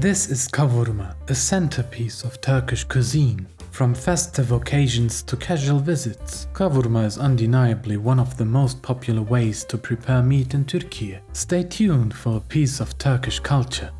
This is kavurma, a centerpiece of Turkish cuisine. From festive occasions to casual visits, kavurma is undeniably one of the most popular ways to prepare meat in Türkiye. Stay tuned for a piece of Turkish culture.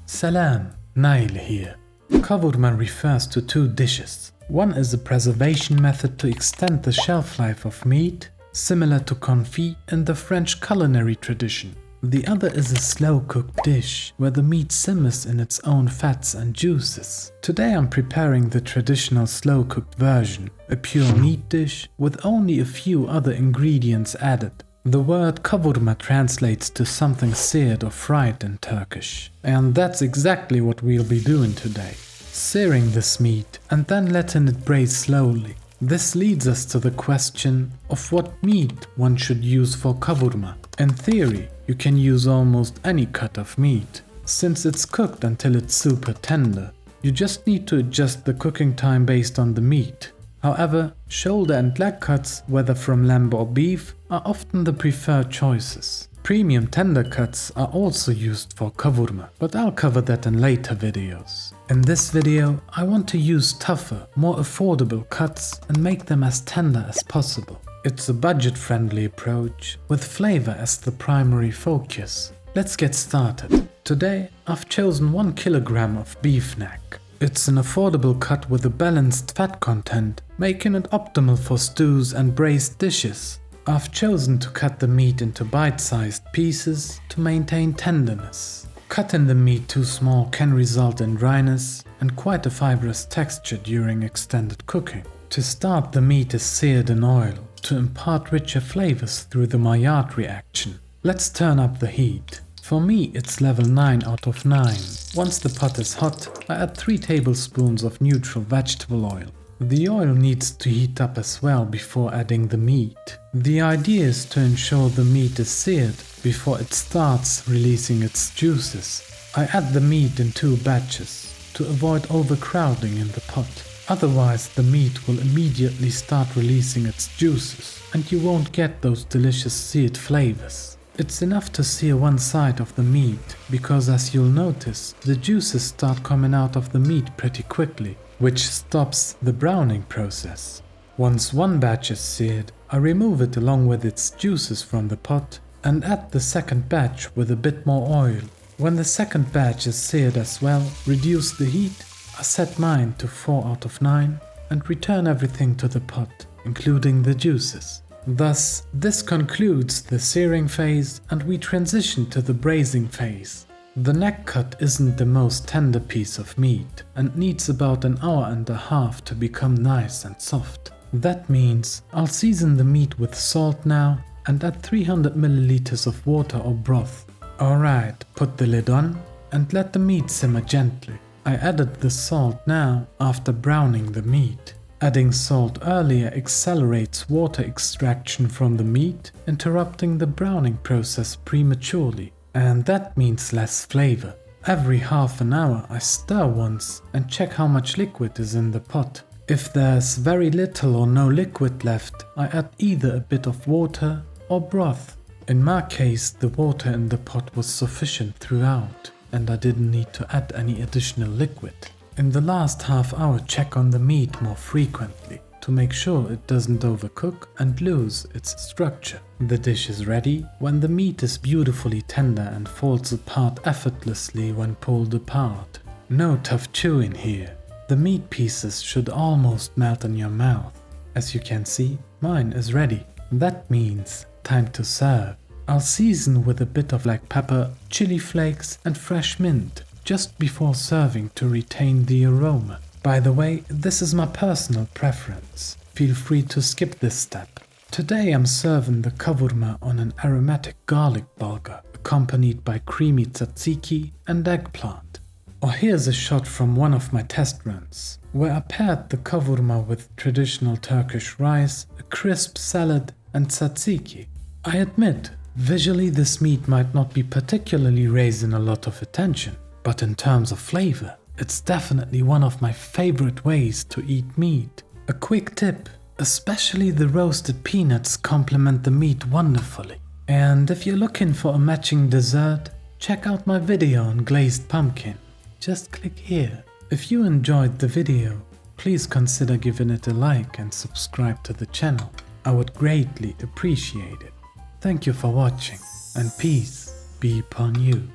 Salam, Nail here. Kavurma refers to two dishes. One is a preservation method to extend the shelf life of meat, similar to confit in the French culinary tradition. The other is a slow-cooked dish, where the meat simmers in its own fats and juices. Today I'm preparing the traditional slow-cooked version, a pure meat dish with only a few other ingredients added. The word kavurma translates to something seared or fried in Turkish. And that's exactly what we'll be doing today. Searing this meat and then letting it braise slowly. This leads us to the question of what meat one should use for kavurma. In theory, you can use almost any cut of meat, since it's cooked until it's super tender. You just need to adjust the cooking time based on the meat. However, shoulder and leg cuts, whether from lamb or beef, are often the preferred choices. Premium tender cuts are also used for kavurma, but I'll cover that in later videos. In this video, I want to use tougher, more affordable cuts and make them as tender as possible. It's a budget-friendly approach, with flavor as the primary focus. Let's get started. Today, I've chosen 1 kilogram of beef neck. It's an affordable cut with a balanced fat content, making it optimal for stews and braised dishes. I've chosen to cut the meat into bite-sized pieces to maintain tenderness. Cutting the meat too small can result in dryness and quite a fibrous texture during extended cooking. To start, the meat is seared in oil to impart richer flavors through the Maillard reaction. Let's turn up the heat. For me, it's level 9 out of 9. Once the pot is hot, I add 3 tablespoons of neutral vegetable oil. The oil needs to heat up as well before adding the meat. The idea is to ensure the meat is seared before it starts releasing its juices. I add the meat in 2 batches to avoid overcrowding in the pot. Otherwise, the meat will immediately start releasing its juices and you won't get those delicious seared flavors. It's enough to sear one side of the meat because, as you'll notice, the juices start coming out of the meat pretty quickly, which stops the browning process. Once one batch is seared, I remove it along with its juices from the pot and add the second batch with a bit more oil. When the second batch is seared as well, reduce the heat. I set mine to 4 out of 9 and return everything to the pot, including the juices. Thus, this concludes the searing phase and we transition to the braising phase. The neck cut isn't the most tender piece of meat and needs about an hour and a half to become nice and soft. That means I'll season the meat with salt now and add 300 milliliters of water or broth. Alright, put the lid on and let the meat simmer gently. I added the salt now after browning the meat. Adding salt earlier accelerates water extraction from the meat, interrupting the browning process prematurely. And that means less flavor. Every half an hour I stir once and check how much liquid is in the pot. If there's very little or no liquid left, I add either a bit of water or broth. In my case, the water in the pot was sufficient throughout, and I didn't need to add any additional liquid. In the last half hour, check on the meat more frequently to make sure it doesn't overcook and lose its structure. The dish is ready when the meat is beautifully tender and falls apart effortlessly when pulled apart. No tough chewing here. The meat pieces should almost melt in your mouth. As you can see, mine is ready. That means time to serve. I'll season with a bit of black pepper, chili flakes and fresh mint just before serving to retain the aroma. By the way, this is my personal preference. Feel free to skip this step. Today I'm serving the kavurma on an aromatic garlic bulgur, accompanied by creamy tzatziki and eggplant. Or here's a shot from one of my test runs, where I paired the kavurma with traditional Turkish rice, a crisp salad and tzatziki. I admit, visually this meat might not be particularly raising a lot of attention, but in terms of flavor, it's definitely one of my favorite ways to eat meat. A quick tip, especially the roasted peanuts complement the meat wonderfully. And if you're looking for a matching dessert, check out my video on glazed pumpkin. just click here. If you enjoyed the video, please consider giving it a like and subscribe to the channel. I would greatly appreciate it. Thank you for watching, and peace be upon you.